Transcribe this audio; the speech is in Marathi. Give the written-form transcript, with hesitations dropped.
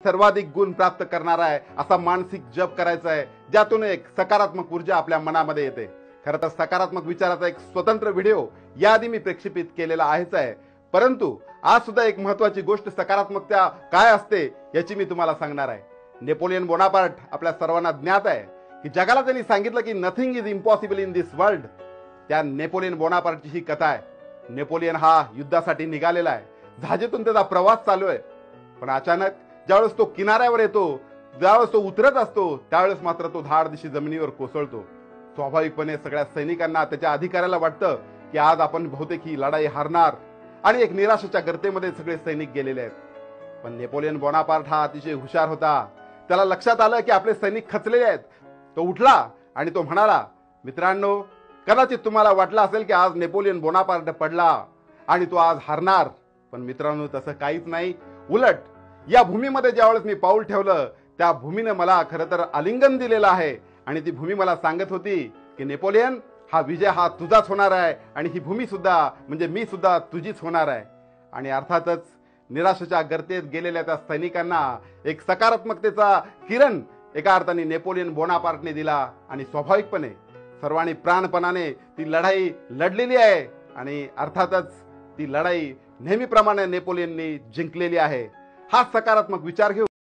सर्वाधिक गुण प्राप्त करणारा आहे असा मानसिक जप करायचा आहे, ज्यातून एक सकारात्मक ऊर्जा आपल्या मनामध्ये येते। खरं तर सकारात्मक विचाराचा एक स्वतंत्र व्हिडिओ याआधी मी प्रक्षेपित केलेला आहेच आहे, परंतु आज सुद्धा एक महत्त्वाची गोष्ट सकारात्मकता काय असते याची मी तुम्हाला सांगणार आहे। नेपोलियन बोनापार्ट आपल्या सर्वांना ज्ञात आहे की जगाला त्यांनी सांगितलं की nothing is impossible in this world. त्या नेपोलियन बोनापार्टची ही कथा आहे। नेपोलियन हा युद्धासाठी निघालेला आहे, जहाजीतून त्याचा प्रवास चालू आहे, पण अचानक ज्यावेळेस तो किनाऱ्यावर येतो, ज्यावेळेस तो उतरत असतो, त्यावेळेस मात्र तो धाडदिशी जमिनीवर कोसळतो। स्वाभाविकपणे सगळ्या सैनिकांना, त्याच्या अधिकाऱ्याला वाटतं की आज आपण बहुतेक ही लढाई हारणार आणि एक निराशेच्या गर्तेमध्ये सगळे सैनिक गेलेले आहेत। पण नेपोलियन बोनापार्ट हा अतिशय हुशार होता। त्याला लक्षात आलं की आपले सैनिक खचलेले आहेत। तो उठला आणि तो म्हणाला, मित्रांनो, कदाचित तुम्हाला वाटलं असेल की आज नेपोलियन बोनापार्ट पडला आणि तो आज हारणार, पण मित्रांनो तसं काहीच नाही। उलट या भूमीमध्ये ज्यावेळेस मी पाऊल ठेवलं, त्या भूमीने मला खरं तर आलिंगन दिलेलं आहे आणि ती भूमी मला सांगत होती की नेपोलियन, हा विजय हा तुझाच होणार आहे आणि ही भूमी सुद्धा म्हणजे मी सुद्धा तुझीच होणार आहे। आणि अर्थातच निराशेच्या गर्तेत गेलेल्या त्या सैनिकांना एक सकारात्मकतेचा किरण एका अर्थाने नेपोलियन बोनापार्टने दिला आणि स्वाभाविकपणे सर्वांनी प्राणपणाने ती लढाई लढलेली आहे आणि अर्थातच ती लढाई नेहमीप्रमाणे नेपोलियनने जिंकलेली आहे। हा सकारात्मक विचार घेऊ।